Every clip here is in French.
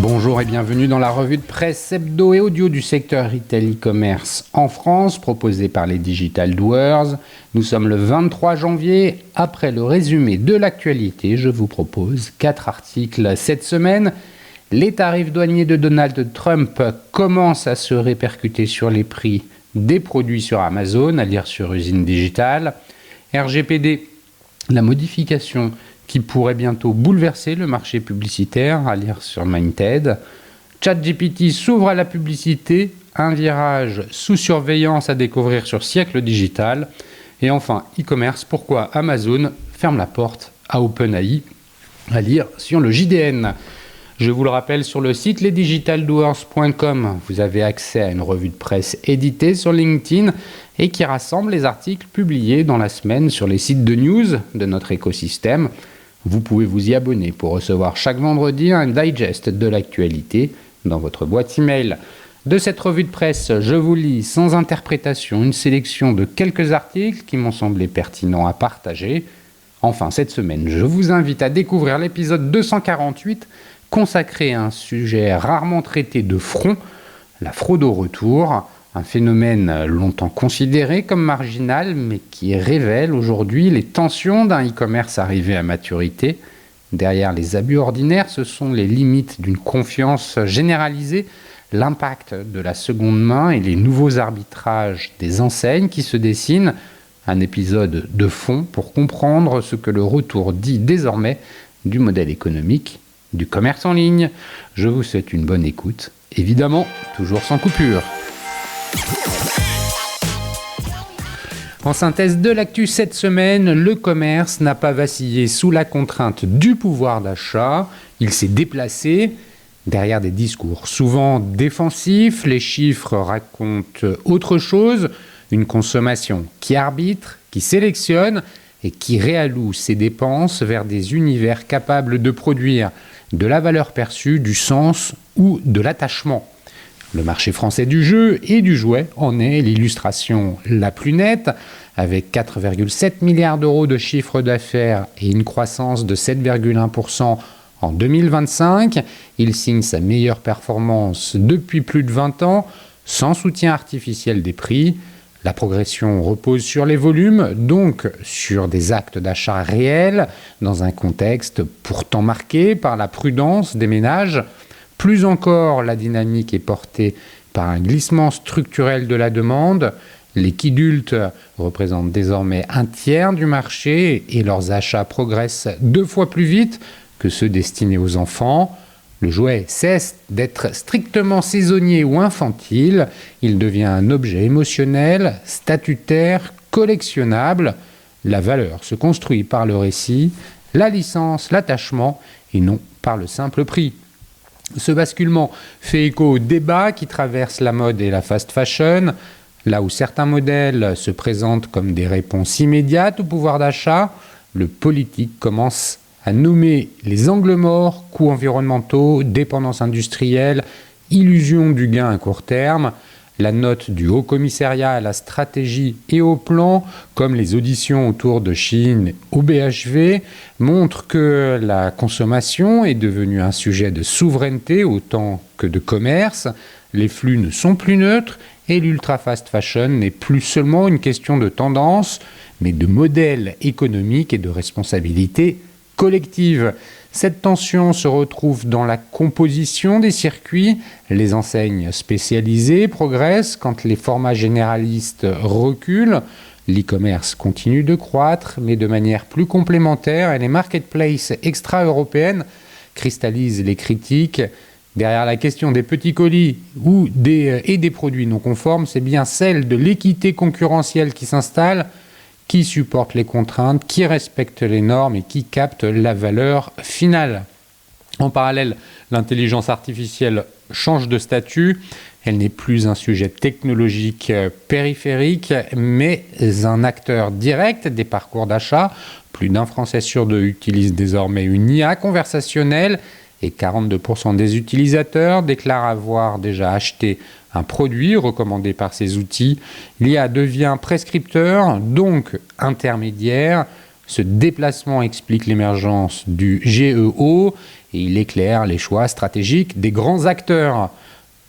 Bonjour et bienvenue dans la revue de presse hebdo et audio du secteur retail e-commerce en France, proposée par les Digital Doers. Nous sommes le 23 janvier. Après le résumé de l'actualité, je vous propose 4 articles cette semaine. Les tarifs douaniers de Donald Trump commencent à se répercuter sur les prix des produits sur Amazon, à lire sur Usine Digital. RGPD, la modification qui pourrait bientôt bouleverser le marché publicitaire, à lire sur Mindted. ChatGPT s'ouvre à la publicité, un virage sous surveillance à découvrir sur Siècle Digital. Et enfin, e-commerce, pourquoi Amazon ferme la porte à OpenAI, à lire sur le JDN. Je vous le rappelle, sur le site lesdigitaldoers.com, vous avez accès à une revue de presse éditée sur LinkedIn et qui rassemble les articles publiés dans la semaine sur les sites de news de notre écosystème. Vous pouvez vous y abonner pour recevoir chaque vendredi un digest de l'actualité dans votre boîte email. De cette revue de presse, je vous lis sans interprétation une sélection de quelques articles qui m'ont semblé pertinents à partager. Enfin, cette semaine, je vous invite à découvrir l'épisode 248 consacré à un sujet rarement traité de front, la fraude au retour. Un phénomène longtemps considéré comme marginal, mais qui révèle aujourd'hui les tensions d'un e-commerce arrivé à maturité. Derrière les abus ordinaires, ce sont les limites d'une confiance généralisée, l'impact de la seconde main et les nouveaux arbitrages des enseignes qui se dessinent. Un épisode de fond pour comprendre ce que le retour dit désormais du modèle économique du commerce en ligne. Je vous souhaite une bonne écoute, évidemment, toujours sans coupure. En synthèse de l'actu cette semaine, le commerce n'a pas vacillé sous la contrainte du pouvoir d'achat. Il s'est déplacé derrière des discours souvent défensifs. Les chiffres racontent autre chose. Une consommation qui arbitre, qui sélectionne et qui réalloue ses dépenses vers des univers capables de produire de la valeur perçue, du sens ou de l'attachement. Le marché français du jeu et du jouet en est l'illustration la plus nette, avec 4,7 milliards d'euros de chiffre d'affaires et une croissance de 7,1% en 2025. Il signe sa meilleure performance depuis plus de 20 ans, sans soutien artificiel des prix. La progression repose sur les volumes, donc sur des actes d'achat réels, dans un contexte pourtant marqué par la prudence des ménages. Plus encore, la dynamique est portée par un glissement structurel de la demande. Les kidultes représentent désormais un tiers du marché et leurs achats progressent 2 fois plus vite que ceux destinés aux enfants. Le jouet cesse d'être strictement saisonnier ou infantile. Il devient un objet émotionnel, statutaire, collectionnable. La valeur se construit par le récit, la licence, l'attachement et non par le simple prix. Ce basculement fait écho au débat qui traverse la mode et la fast fashion. Là où certains modèles se présentent comme des réponses immédiates au pouvoir d'achat, le politique commence à nommer les angles morts, coûts environnementaux, dépendance industrielle, illusion du gain à court terme. La note du Haut Commissariat à la stratégie et au plan, comme les auditions autour de Chine au BHV, montrent que la consommation est devenue un sujet de souveraineté autant que de commerce. Les flux ne sont plus neutres et l'ultra-fast fashion n'est plus seulement une question de tendance, mais de modèle économique et de responsabilité collective. Cette tension se retrouve dans la composition des circuits. Les enseignes spécialisées progressent quand les formats généralistes reculent. L'e-commerce continue de croître, mais de manière plus complémentaire, et les marketplaces extra-européennes cristallisent les critiques. Derrière la question des petits colis et des produits non conformes, c'est bien celle de l'équité concurrentielle qui s'installe, qui supporte les contraintes, qui respecte les normes et qui capte la valeur finale. En parallèle, l'intelligence artificielle change de statut. Elle n'est plus un sujet technologique périphérique, mais un acteur direct des parcours d'achat. Plus d'un Français sur 2 utilise désormais une IA conversationnelle et 42% des utilisateurs déclarent avoir déjà acheté un produit recommandé par ces outils. L'IA devient prescripteur, donc intermédiaire. Ce déplacement explique l'émergence du GEO et il éclaire les choix stratégiques des grands acteurs.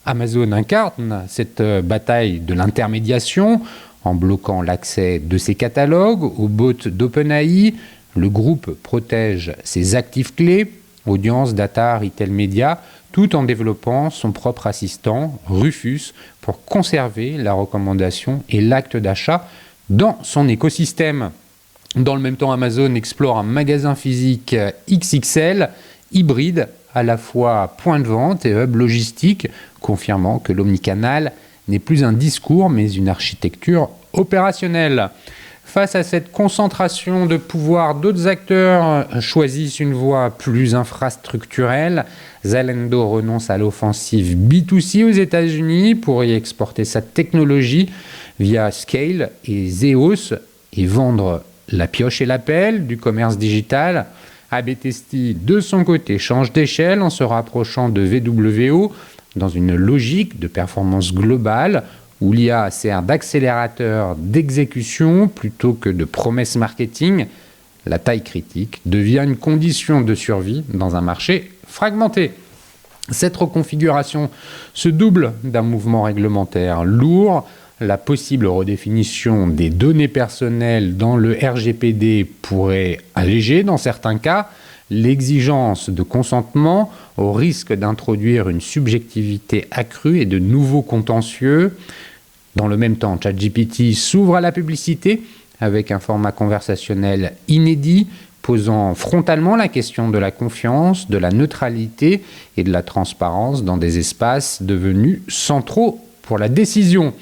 Amazon incarne cette bataille de l'intermédiation en bloquant l'accès de ses catalogues aux bots d'OpenAI. Le groupe protège ses actifs clés, audience, data, retail media, tout en développant son propre assistant, Rufus, pour conserver la recommandation et l'acte d'achat dans son écosystème. Dans le même temps, Amazon explore un magasin physique XXL, hybride, à la fois point de vente et hub logistique, confirmant que l'omnicanal n'est plus un discours mais une architecture opérationnelle. Face à cette concentration de pouvoir, d'autres acteurs choisissent une voie plus infrastructurelle. Zalando renonce à l'offensive B2C aux États-Unis pour y exporter sa technologie via Scale et Zeus et vendre la pioche et la pelle du commerce digital. AB Testi, de son côté, change d'échelle en se rapprochant de VWO dans une logique de performance globale où l'IA sert d'accélérateur d'exécution plutôt que de promesse marketing. La taille critique devient une condition de survie dans un marché fragmenté. Cette reconfiguration se double d'un mouvement réglementaire lourd. La possible redéfinition des données personnelles dans le RGPD pourrait alléger, dans certains cas, l'exigence de consentement au risque d'introduire une subjectivité accrue et de nouveaux contentieux. Dans le même temps, ChatGPT s'ouvre à la publicité avec un format conversationnel inédit, posant frontalement la question de la confiance, de la neutralité et de la transparence dans des espaces devenus centraux pour la décision.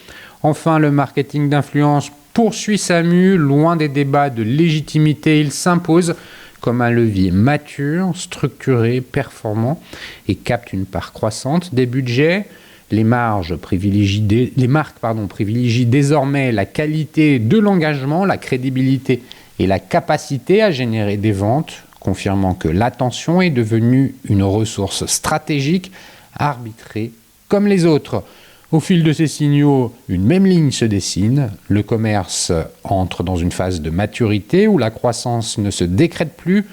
Enfin, le marketing d'influence poursuit sa mue, loin des débats de légitimité, il s'impose comme un levier mature, structuré, performant et capte une part croissante des budgets. Les marques privilégient désormais la qualité de l'engagement, la crédibilité et la capacité à générer des ventes, confirmant que l'attention est devenue une ressource stratégique, arbitrée comme les autres. Au fil de ces signaux, une même ligne se dessine. Le commerce entre dans une phase de maturité où la croissance ne se décrète plus,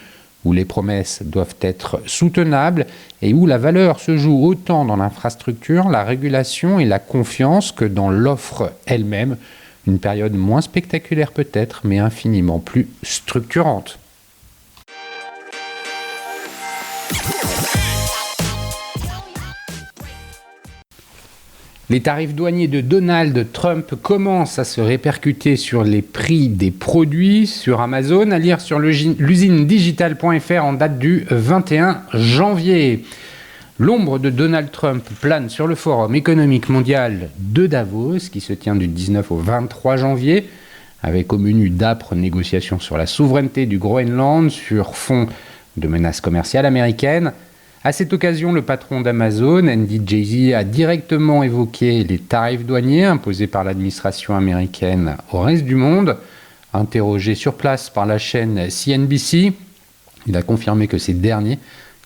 où les promesses doivent être soutenables et où la valeur se joue autant dans l'infrastructure, la régulation et la confiance que dans l'offre elle-même. Une période moins spectaculaire peut-être, mais infiniment plus structurante. Les tarifs douaniers de Donald Trump commencent à se répercuter sur les prix des produits sur Amazon, à lire sur l'usinedigital.fr en date du 21 janvier. L'ombre de Donald Trump plane sur le Forum économique mondial de Davos, qui se tient du 19 au 23 janvier, avec au menu d'âpres négociations sur la souveraineté du Groenland sur fond de menaces commerciales américaines. À cette occasion, le patron d'Amazon, Andy Jassy, a directement évoqué les tarifs douaniers imposés par l'administration américaine au reste du monde. Interrogé sur place par la chaîne CNBC, il a confirmé que ces derniers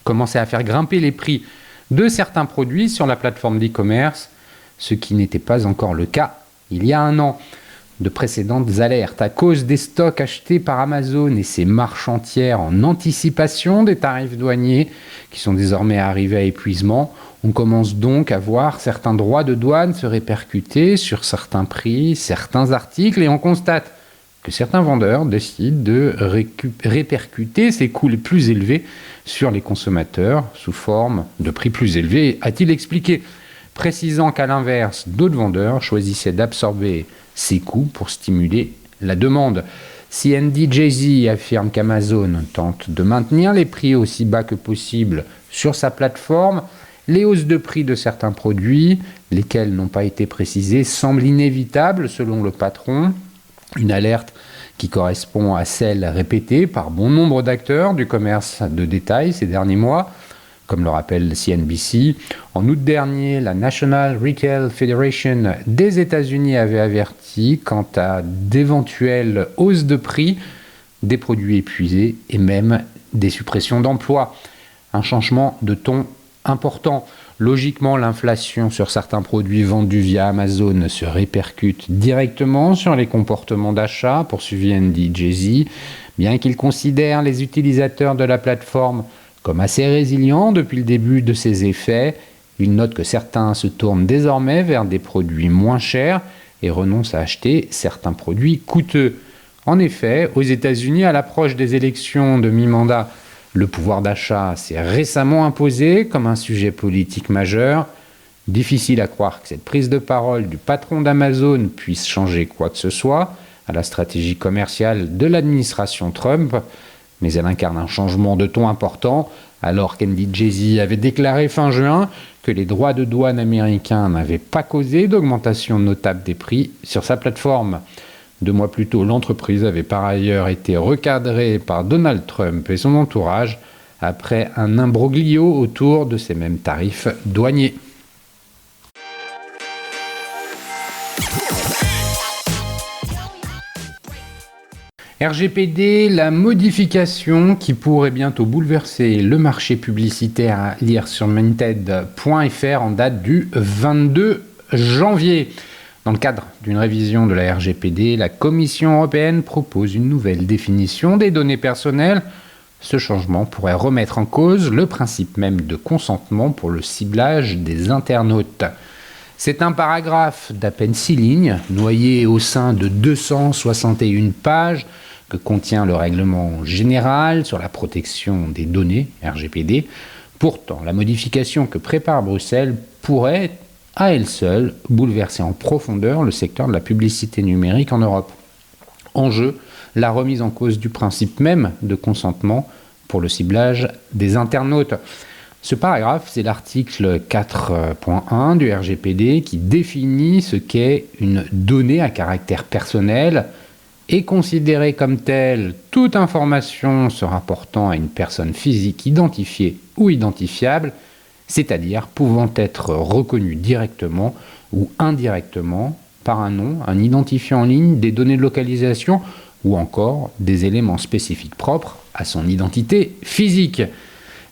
commençaient à faire grimper les prix de certains produits sur la plateforme d'e-commerce, ce qui n'était pas encore le cas il y a un an. De précédentes alertes à cause des stocks achetés par Amazon et ses marches entières en anticipation des tarifs douaniers qui sont désormais arrivés à épuisement. On commence donc à voir certains droits de douane se répercuter sur certains prix, certains articles, et on constate que certains vendeurs décident de répercuter ces coûts les plus élevés sur les consommateurs sous forme de prix plus élevés, a-t-il expliqué, précisant qu'à l'inverse, d'autres vendeurs choisissaient d'absorber ces coûts pour stimuler la demande. Si Andy Jassy affirme qu'Amazon tente de maintenir les prix aussi bas que possible sur sa plateforme, les hausses de prix de certains produits, lesquels n'ont pas été précisés, semblent inévitables selon le patron. Une alerte qui correspond à celle répétée par bon nombre d'acteurs du commerce de détail ces derniers mois. Comme le rappelle CNBC, en août dernier, la National Retail Federation des États-Unis avait averti quant à d'éventuelles hausses de prix des produits épuisés et même des suppressions d'emplois. Un changement de ton important. Logiquement, l'inflation sur certains produits vendus via Amazon se répercute directement sur les comportements d'achat, poursuivit Andy Jassy, bien qu'il considère les utilisateurs de la plateforme Comme assez résilient depuis le début de ses effets, il note que certains se tournent désormais vers des produits moins chers et renoncent à acheter certains produits coûteux. En effet, aux États-Unis, à l'approche des élections de mi-mandat, le pouvoir d'achat s'est récemment imposé comme un sujet politique majeur. Difficile à croire que cette prise de parole du patron d'Amazon puisse changer quoi que ce soit à la stratégie commerciale de l'administration Trump, mais elle incarne un changement de ton important, alors qu'Andy Jassy avait déclaré fin juin que les droits de douane américains n'avaient pas causé d'augmentation notable des prix sur sa plateforme. 2 mois plus tôt, l'entreprise avait par ailleurs été recadrée par Donald Trump et son entourage après un imbroglio autour de ces mêmes tarifs douaniers. RGPD, la modification qui pourrait bientôt bouleverser le marché publicitaire, à lire sur minted.fr en date du 22 janvier. Dans le cadre d'une révision de la RGPD, la Commission européenne propose une nouvelle définition des données personnelles. Ce changement pourrait remettre en cause le principe même de consentement pour le ciblage des internautes. C'est un paragraphe d'à peine 6 lignes, noyé au sein de 261 pages, que contient le règlement général sur la protection des données, RGPD. Pourtant, la modification que prépare Bruxelles pourrait, à elle seule, bouleverser en profondeur le secteur de la publicité numérique en Europe. En jeu, la remise en cause du principe même de consentement pour le ciblage des internautes. Ce paragraphe, c'est l'article 4.1 du RGPD qui définit ce qu'est une donnée à caractère personnel et considérée comme telle toute information se rapportant à une personne physique identifiée ou identifiable, c'est-à-dire pouvant être reconnue directement ou indirectement par un nom, un identifiant en ligne, des données de localisation ou encore des éléments spécifiques propres à son identité physique.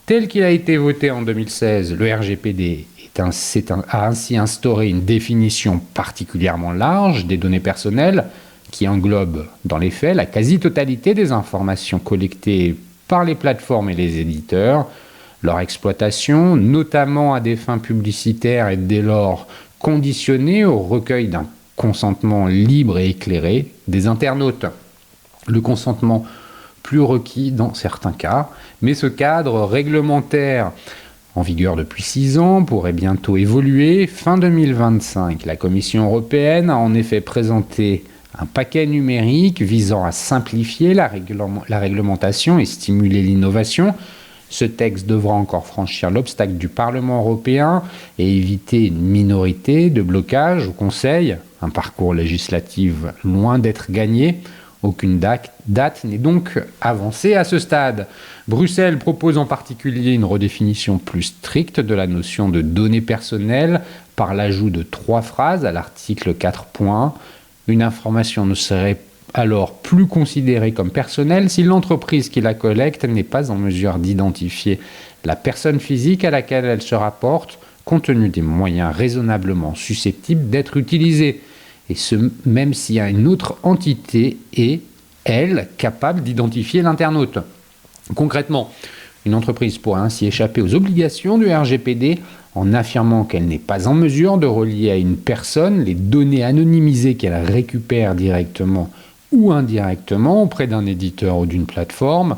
Tel qu'il a été voté en 2016, le RGPD a ainsi instauré une définition particulièrement large des données personnelles qui englobe dans les faits la quasi-totalité des informations collectées par les plateformes et les éditeurs, leur exploitation, notamment à des fins publicitaires et dès lors conditionnée au recueil d'un consentement libre et éclairé des internautes. Le consentement plus requis dans certains cas, mais ce cadre réglementaire en vigueur depuis 6 ans pourrait bientôt évoluer. Fin 2025, la Commission européenne a en effet présenté un paquet numérique visant à simplifier la réglementation et stimuler l'innovation. Ce texte devra encore franchir l'obstacle du Parlement européen et éviter une minorité de blocage au Conseil. Un parcours législatif loin d'être gagné. Aucune date n'est donc avancée à ce stade. Bruxelles propose en particulier une redéfinition plus stricte de la notion de données personnelles par l'ajout de 3 phrases à l'article 4.1. Une information ne serait alors plus considérée comme personnelle si l'entreprise qui la collecte n'est pas en mesure d'identifier la personne physique à laquelle elle se rapporte, compte tenu des moyens raisonnablement susceptibles d'être utilisés. Et ce, même s'il y a une autre entité est, elle, capable d'identifier l'internaute. Concrètement, une entreprise pourrait ainsi échapper aux obligations du RGPD en affirmant qu'elle n'est pas en mesure de relier à une personne les données anonymisées qu'elle récupère directement ou indirectement auprès d'un éditeur ou d'une plateforme.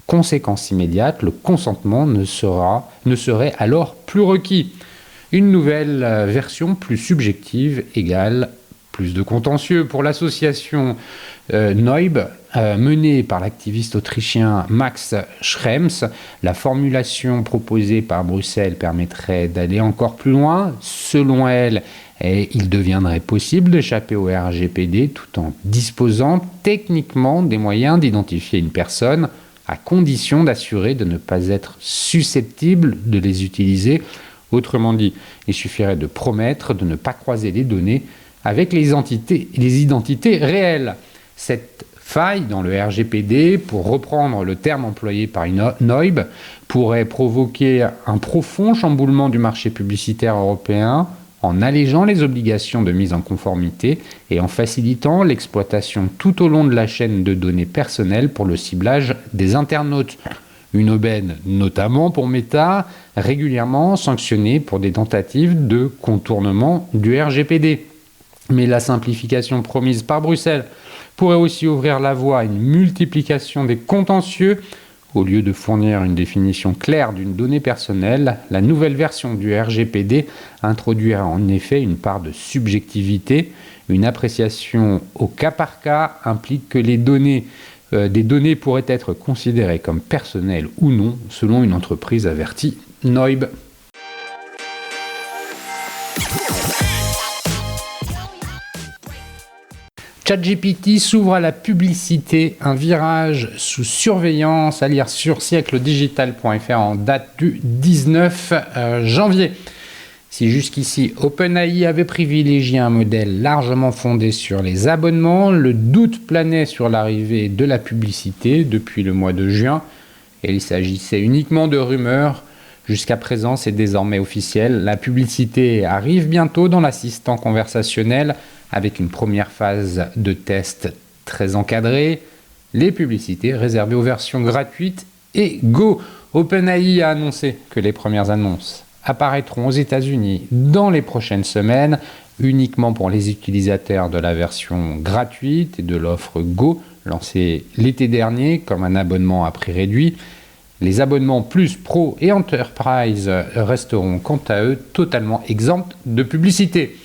Conséquence immédiate, le consentement ne serait alors plus requis. Une nouvelle version plus subjective égale plus de contentieux. Pour l'association Neub, menée par l'activiste autrichien Max Schrems, la formulation proposée par Bruxelles permettrait d'aller encore plus loin. Selon elle, il deviendrait possible d'échapper au RGPD tout en disposant techniquement des moyens d'identifier une personne, à condition d'assurer de ne pas être susceptible de les utiliser. Autrement dit, il suffirait de promettre de ne pas croiser les données avec les identités réelles. Cette faille dans le RGPD, pour reprendre le terme employé par Neub, pourrait provoquer un profond chamboulement du marché publicitaire européen en allégeant les obligations de mise en conformité et en facilitant l'exploitation tout au long de la chaîne de données personnelles pour le ciblage des internautes. Une aubaine notamment pour Meta, régulièrement sanctionnée pour des tentatives de contournement du RGPD. Mais la simplification promise par Bruxelles pourrait aussi ouvrir la voie à une multiplication des contentieux. Au lieu de fournir une définition claire d'une donnée personnelle, la nouvelle version du RGPD introduira en effet une part de subjectivité. Une appréciation au cas par cas implique que des données pourraient être considérées comme personnelles ou non, selon une entreprise avertie Noib. ChatGPT s'ouvre à la publicité, un virage sous surveillance, à lire sur siècledigital.fr en date du 19 janvier. Si jusqu'ici OpenAI avait privilégié un modèle largement fondé sur les abonnements, le doute planait sur l'arrivée de la publicité depuis le mois de juin et il s'agissait uniquement de rumeurs. Jusqu'à présent, c'est désormais officiel. La publicité arrive bientôt dans l'assistant conversationnel avec une première phase de test très encadrée. Les publicités réservées aux versions gratuites et Go. OpenAI a annoncé que les premières annonces apparaîtront aux États-Unis dans les prochaines semaines, uniquement pour les utilisateurs de la version gratuite et de l'offre Go, lancée l'été dernier comme un abonnement à prix réduit. Les abonnements Plus, Pro et Enterprise resteront quant à eux totalement exempts de publicité.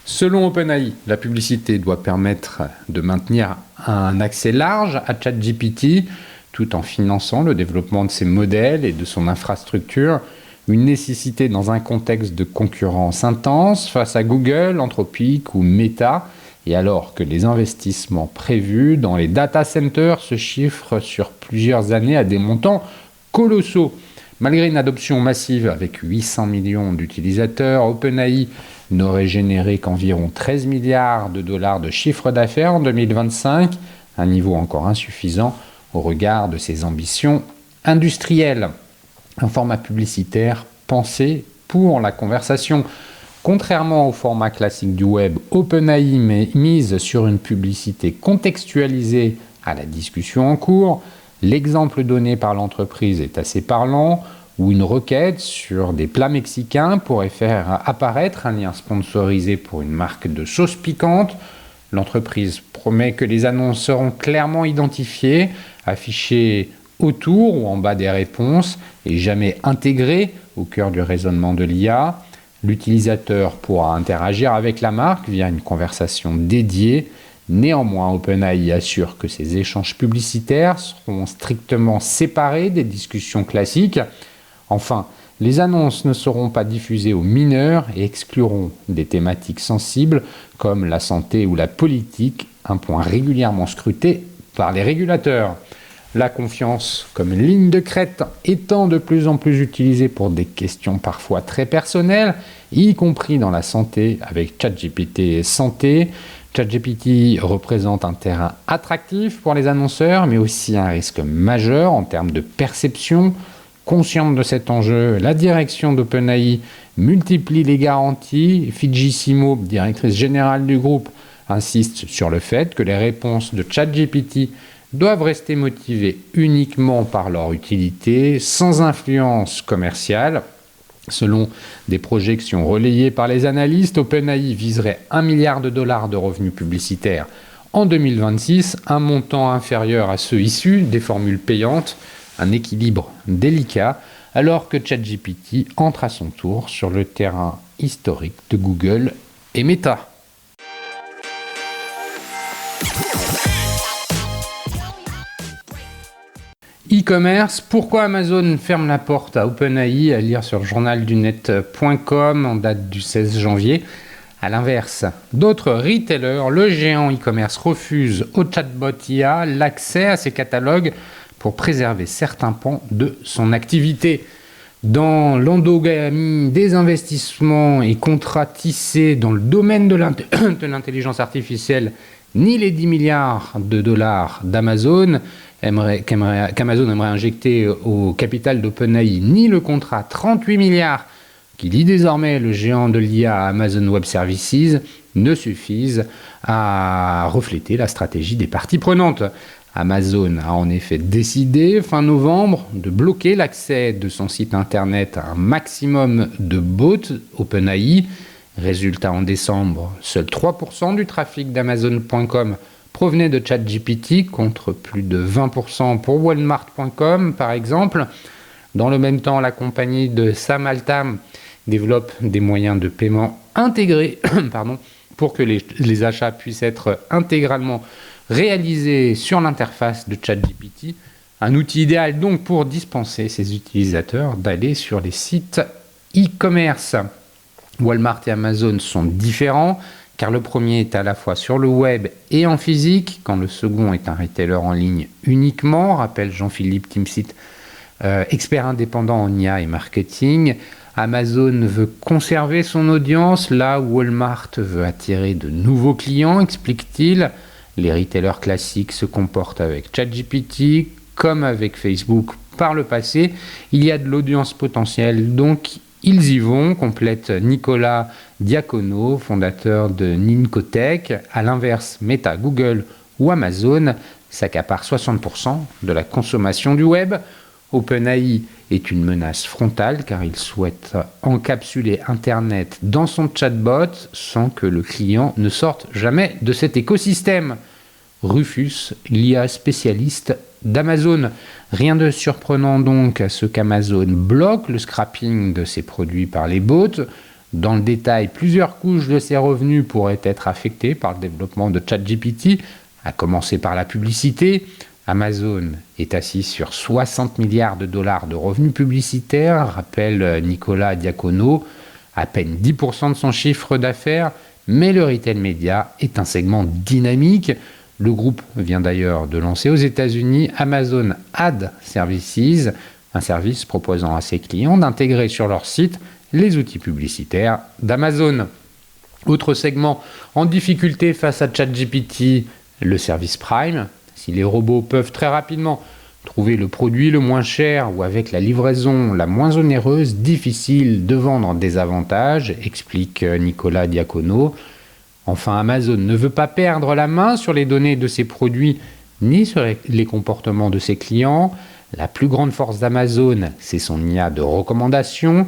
Selon OpenAI, la publicité doit permettre de maintenir un accès large à ChatGPT tout en finançant le développement de ses modèles et de son infrastructure. Une nécessité dans un contexte de concurrence intense face à Google, Anthropic ou Meta, et alors que les investissements prévus dans les data centers se chiffrent sur plusieurs années à des montants colossaux. Malgré une adoption massive avec 800 millions d'utilisateurs, OpenAI n'aurait généré qu'environ 13 milliards de dollars de chiffre d'affaires en 2025, un niveau encore insuffisant au regard de ses ambitions industrielles. Un format publicitaire pensé pour la conversation. Contrairement au format classique du web, OpenAI mise sur une publicité contextualisée à la discussion en cours. L'exemple donné par l'entreprise est assez parlant, où une requête sur des plats mexicains pourrait faire apparaître un lien sponsorisé pour une marque de sauce piquante. L'entreprise promet que les annonces seront clairement identifiées, affichées autour ou en bas des réponses et jamais intégrées au cœur du raisonnement de l'IA. L'utilisateur pourra interagir avec la marque via une conversation dédiée. Néanmoins, OpenAI assure que ces échanges publicitaires seront strictement séparés des discussions classiques. Enfin, les annonces ne seront pas diffusées aux mineurs et excluront des thématiques sensibles comme la santé ou la politique, un point régulièrement scruté par les régulateurs. La confiance comme ligne de crête étant de plus en plus utilisée pour des questions parfois très personnelles, y compris dans la santé avec ChatGPT Santé. ChatGPT représente un terrain attractif pour les annonceurs, mais aussi un risque majeur en termes de perception. Consciente de cet enjeu, la direction d'OpenAI multiplie les garanties. Fidji Simo, directrice générale du groupe, insiste sur le fait que les réponses de ChatGPT doivent rester motivées uniquement par leur utilité, sans influence commerciale. Selon des projections relayées par les analystes, OpenAI viserait 1 milliard de dollars de revenus publicitaires en 2026, un montant inférieur à ceux issus des formules payantes, un équilibre délicat, alors que ChatGPT entre à son tour sur le terrain historique de Google et Meta. E-commerce, pourquoi Amazon ferme la porte à OpenAI, à lire sur journaldunet.com en date du 16 janvier. A l'inverse, d'autres retailers, le géant e-commerce refuse au chatbot IA l'accès à ses catalogues pour préserver certains pans de son activité. Dans l'endogamie des investissements et contrats tissés dans le domaine de l'intelligence artificielle, ni les 10 milliards de dollars d'Amazon qu'Amazon aimerait injecter au capital d'OpenAI, ni le contrat 38 milliards qui lie désormais le géant de l'IA à Amazon Web Services ne suffisent à refléter la stratégie des parties prenantes. Amazon a en effet décidé, fin novembre, de bloquer l'accès de son site internet à un maximum de bots OpenAI. Résultat, en décembre, seuls 3% du trafic d'Amazon.com provenait de ChatGPT, contre plus de 20% pour Walmart.com par exemple. Dans le même temps, la compagnie de Sam Altman développe des moyens de paiement intégrés pour que les achats puissent être intégralement réalisés sur l'interface de ChatGPT. Un outil idéal donc pour dispenser ses utilisateurs d'aller sur les sites e-commerce. Walmart et Amazon sont différents, car le premier est à la fois sur le web et en physique, quand le second est un retailer en ligne uniquement, rappelle Jean-Philippe Timsit, expert indépendant en IA et marketing. Amazon veut conserver son audience, là où Walmart veut attirer de nouveaux clients, explique-t-il. Les retailers classiques se comportent avec ChatGPT, comme avec Facebook par le passé. Il y a de l'audience potentielle, donc ils y vont, complète Nicolas Diacono, fondateur de Nincotech. À l'inverse, Meta, Google ou Amazon s'accaparent 60% de la consommation du web. OpenAI est une menace frontale car il souhaite encapsuler Internet dans son chatbot sans que le client ne sorte jamais de cet écosystème. Rufus, l'IA spécialiste d'Amazon. Rien de surprenant donc à ce qu'Amazon bloque le scrapping de ses produits par les bots. Dans le détail, plusieurs couches de ses revenus pourraient être affectées par le développement de ChatGPT, à commencer par la publicité. Amazon est assis sur 60 milliards de dollars de revenus publicitaires, rappelle Nicolas Diacono, à peine 10% de son chiffre d'affaires, mais le retail média est un segment dynamique. Le groupe vient d'ailleurs de lancer aux États-Unis Amazon Ad Services, un service proposant à ses clients d'intégrer sur leur site les outils publicitaires d'Amazon. Autre segment en difficulté face à ChatGPT, le service Prime. Si les robots peuvent très rapidement trouver le produit le moins cher ou avec la livraison la moins onéreuse, difficile de vendre des avantages, explique Nicolas Diacono. Enfin, Amazon ne veut pas perdre la main sur les données de ses produits ni sur les comportements de ses clients. La plus grande force d'Amazon, c'est son IA de recommandation.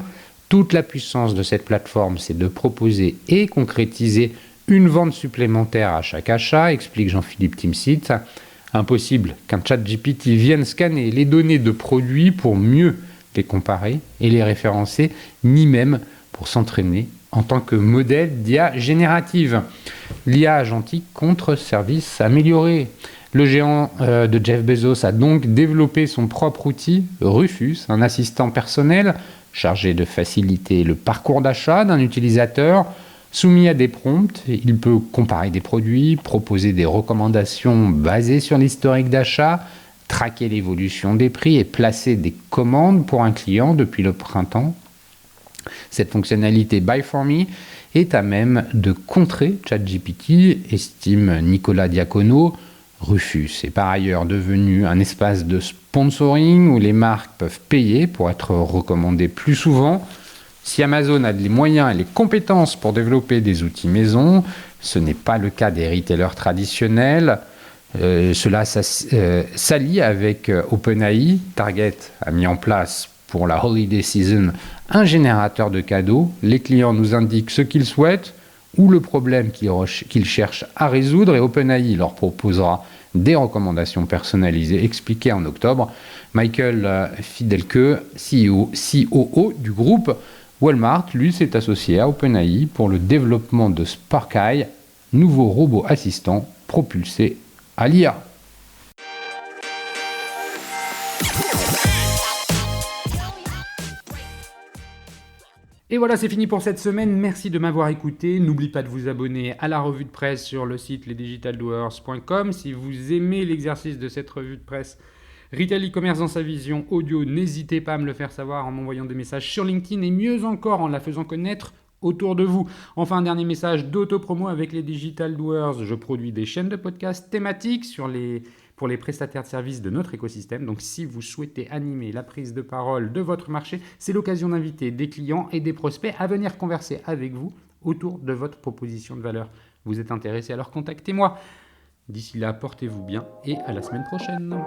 Toute la puissance de cette plateforme, c'est de proposer et concrétiser une vente supplémentaire à chaque achat, explique Jean-Philippe Timsit. Impossible qu'un ChatGPT vienne scanner les données de produits pour mieux les comparer et les référencer, ni même pour s'entraîner en tant que modèle d'IA générative. L'IA agentique contre service amélioré. Le géant de Jeff Bezos a donc développé son propre outil, Rufus, un assistant personnel chargé de faciliter le parcours d'achat d'un utilisateur. Soumis à des prompts, il peut comparer des produits, proposer des recommandations basées sur l'historique d'achat, traquer l'évolution des prix et placer des commandes pour un client depuis le printemps. Cette fonctionnalité Buy for Me est à même de contrer ChatGPT, estime Nicolas Diacono. Rufus est par ailleurs devenu un espace de sponsoring où les marques peuvent payer pour être recommandées plus souvent. Si Amazon a les moyens et les compétences pour développer des outils maison, ce n'est pas le cas des retailers traditionnels. Cela s'allie avec OpenAI. Target a mis en place pour la Holiday Season un générateur de cadeaux. Les clients nous indiquent ce qu'ils souhaitent ou le problème qu'ils cherchent à résoudre et OpenAI leur proposera des recommandations personnalisées expliquées en octobre. Michael Fidelke, COO du groupe Walmart, lui, s'est associé à OpenAI pour le développement de Spark-Eye, nouveau robot assistant propulsé à l'IA. Et voilà, c'est fini pour cette semaine. Merci de m'avoir écouté. N'oubliez pas de vous abonner à la revue de presse sur le site lesdigitaldoers.com. Si vous aimez l'exercice de cette revue de presse Retail e-commerce dans sa vision audio, n'hésitez pas à me le faire savoir en m'envoyant des messages sur LinkedIn et mieux encore en la faisant connaître autour de vous. Enfin, un dernier message d'auto-promo avec les Digital Doers. Je produis des chaînes de podcasts thématiques pour les prestataires de services de notre écosystème. Donc, si vous souhaitez animer la prise de parole de votre marché, c'est l'occasion d'inviter des clients et des prospects à venir converser avec vous autour de votre proposition de valeur. Vous êtes intéressé, alors contactez-moi. D'ici là, portez-vous bien et à la semaine prochaine.